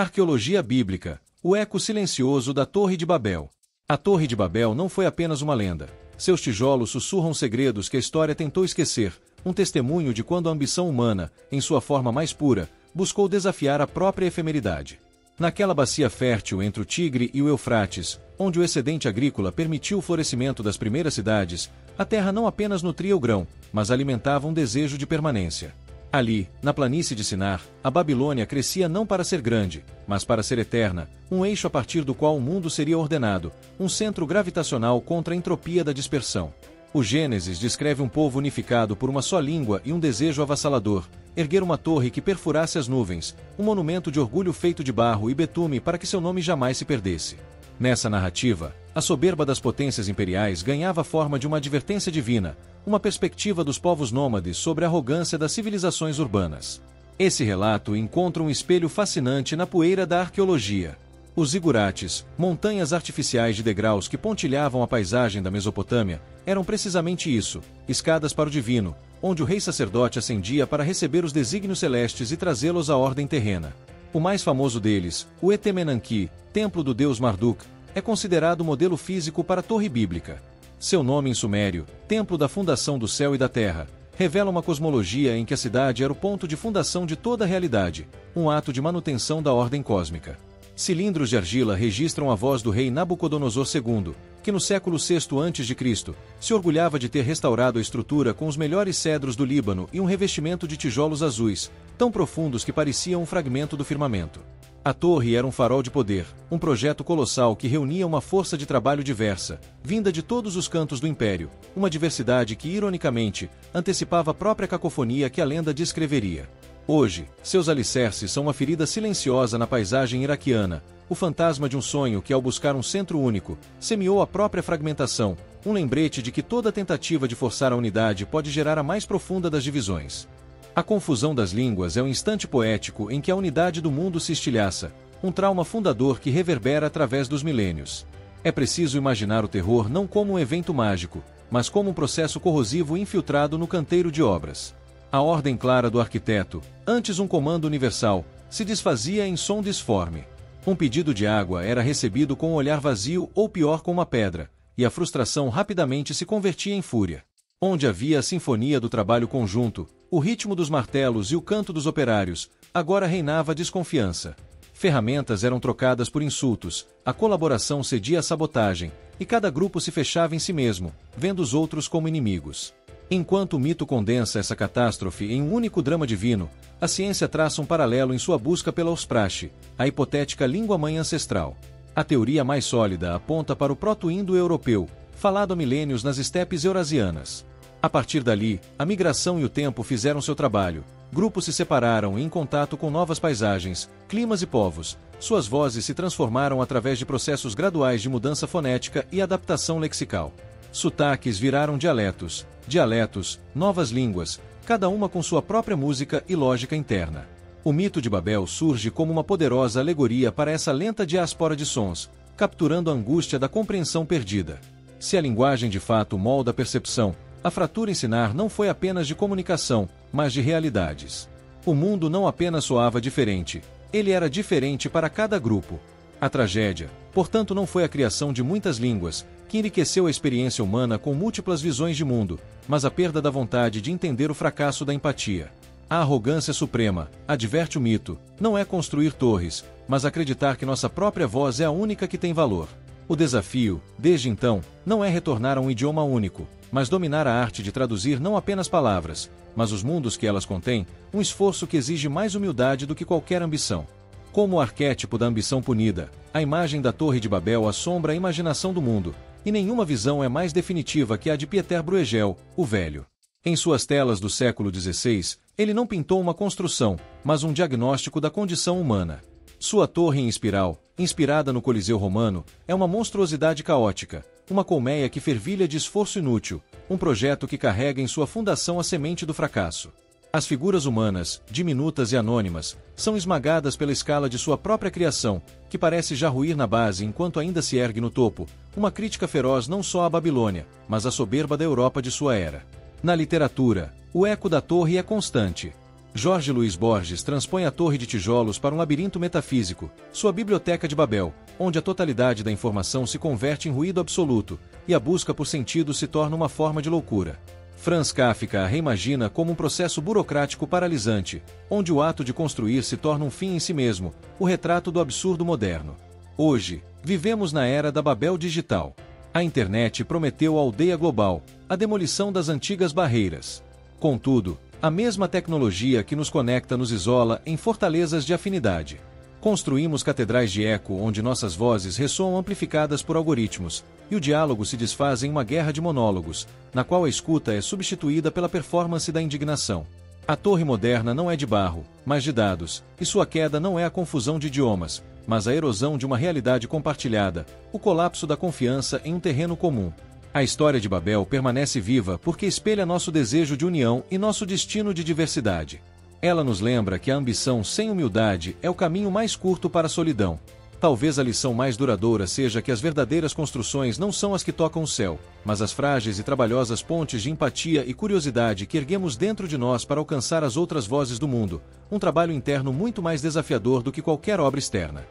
Arqueologia bíblica, o eco silencioso da Torre de Babel. A Torre de Babel não foi apenas uma lenda. Seus tijolos sussurram segredos que a história tentou esquecer, um testemunho de quando a ambição humana, em sua forma mais pura, buscou desafiar a própria efemeridade. Naquela bacia fértil entre o Tigre e o Eufrates, onde o excedente agrícola permitiu o florescimento das primeiras cidades, a terra não apenas nutria o grão, mas alimentava um desejo de permanência. Ali, na planície de Sinar, a Babilônia crescia não para ser grande, mas para ser eterna, um eixo a partir do qual o mundo seria ordenado, um centro gravitacional contra a entropia da dispersão. O Gênesis descreve um povo unificado por uma só língua e um desejo avassalador, erguer uma torre que perfurasse as nuvens, um monumento de orgulho feito de barro e betume para que seu nome jamais se perdesse. Nessa narrativa, a soberba das potências imperiais ganhava a forma de uma advertência divina, uma perspectiva dos povos nômades sobre a arrogância das civilizações urbanas. Esse relato encontra um espelho fascinante na poeira da arqueologia. Os zigurates, montanhas artificiais de degraus que pontilhavam a paisagem da Mesopotâmia, eram precisamente isso, escadas para o divino, onde o rei sacerdote ascendia para receber os desígnios celestes e trazê-los à ordem terrena. O mais famoso deles, o Etemenanki, templo do deus Marduk, é considerado o modelo físico para a torre bíblica. Seu nome em sumério, Templo da Fundação do Céu e da Terra, revela uma cosmologia em que a cidade era o ponto de fundação de toda a realidade, um ato de manutenção da ordem cósmica. Cilindros de argila registram a voz do rei Nabucodonosor II, que no século VI a.C. se orgulhava de ter restaurado a estrutura com os melhores cedros do Líbano e um revestimento de tijolos azuis, tão profundos que pareciam um fragmento do firmamento. A torre era um farol de poder, um projeto colossal que reunia uma força de trabalho diversa, vinda de todos os cantos do império, uma diversidade que, ironicamente, antecipava a própria cacofonia que a lenda descreveria. Hoje, seus alicerces são uma ferida silenciosa na paisagem iraquiana, o fantasma de um sonho que, ao buscar um centro único, semeou a própria fragmentação, um lembrete de que toda tentativa de forçar a unidade pode gerar a mais profunda das divisões. A confusão das línguas é um instante poético em que a unidade do mundo se estilhaça, um trauma fundador que reverbera através dos milênios. É preciso imaginar o terror não como um evento mágico, mas como um processo corrosivo infiltrado no canteiro de obras. A ordem clara do arquiteto, antes um comando universal, se desfazia em som disforme. Um pedido de água era recebido com um olhar vazio ou pior com uma pedra, e a frustração rapidamente se convertia em fúria. Onde havia a sinfonia do trabalho conjunto, o ritmo dos martelos e o canto dos operários, agora reinava a desconfiança. Ferramentas eram trocadas por insultos, a colaboração cedia à sabotagem, e cada grupo se fechava em si mesmo, vendo os outros como inimigos. Enquanto o mito condensa essa catástrofe em um único drama divino, a ciência traça um paralelo em sua busca pela Osprache, a hipotética língua-mãe ancestral. A teoria mais sólida aponta para o proto-indo-europeu, falado há milênios nas estepes eurasianas. A partir dali, a migração e o tempo fizeram seu trabalho. Grupos se separaram em contato com novas paisagens, climas e povos. Suas vozes se transformaram através de processos graduais de mudança fonética e adaptação lexical. Sotaques viraram dialetos, novas línguas, cada uma com sua própria música e lógica interna. O mito de Babel surge como uma poderosa alegoria para essa lenta diáspora de sons, capturando a angústia da compreensão perdida. Se a linguagem de fato molda a percepção, a fratura em Sinar não foi apenas de comunicação, mas de realidades. O mundo não apenas soava diferente, ele era diferente para cada grupo. A tragédia, portanto, não foi a criação de muitas línguas, que enriqueceu a experiência humana com múltiplas visões de mundo, mas a perda da vontade de entender o fracasso da empatia. A arrogância suprema, adverte o mito, não é construir torres, mas acreditar que nossa própria voz é a única que tem valor. O desafio, desde então, não é retornar a um idioma único, mas dominar a arte de traduzir não apenas palavras, mas os mundos que elas contêm, um esforço que exige mais humildade do que qualquer ambição. Como o arquétipo da ambição punida, a imagem da Torre de Babel assombra a imaginação do mundo, e nenhuma visão é mais definitiva que a de Pieter Bruegel, o Velho. Em suas telas do século XVI, ele não pintou uma construção, mas um diagnóstico da condição humana. Sua torre em espiral, inspirada no Coliseu Romano, é uma monstruosidade caótica, uma colmeia que fervilha de esforço inútil, um projeto que carrega em sua fundação a semente do fracasso. As figuras humanas, diminutas e anônimas, são esmagadas pela escala de sua própria criação, que parece já ruir na base enquanto ainda se ergue no topo, uma crítica feroz não só à Babilônia, mas à soberba da Europa de sua era. Na literatura, o eco da torre é constante. Jorge Luiz Borges transpõe a Torre de Tijolos para um labirinto metafísico, sua biblioteca de Babel, onde a totalidade da informação se converte em ruído absoluto, e a busca por sentido se torna uma forma de loucura. Franz Kafka a reimagina como um processo burocrático paralisante, onde o ato de construir se torna um fim em si mesmo, o retrato do absurdo moderno. Hoje, vivemos na era da Babel digital. A internet prometeu a aldeia global, a demolição das antigas barreiras. Contudo, a mesma tecnologia que nos conecta nos isola em fortalezas de afinidade. Construímos catedrais de eco onde nossas vozes ressoam amplificadas por algoritmos, e o diálogo se desfaz em uma guerra de monólogos, na qual a escuta é substituída pela performance da indignação. A torre moderna não é de barro, mas de dados, e sua queda não é a confusão de idiomas, mas a erosão de uma realidade compartilhada, o colapso da confiança em um terreno comum. A história de Babel permanece viva porque espelha nosso desejo de união e nosso destino de diversidade. Ela nos lembra que a ambição sem humildade é o caminho mais curto para a solidão. Talvez a lição mais duradoura seja que as verdadeiras construções não são as que tocam o céu, mas as frágeis e trabalhosas pontes de empatia e curiosidade que erguemos dentro de nós para alcançar as outras vozes do mundo, um trabalho interno muito mais desafiador do que qualquer obra externa.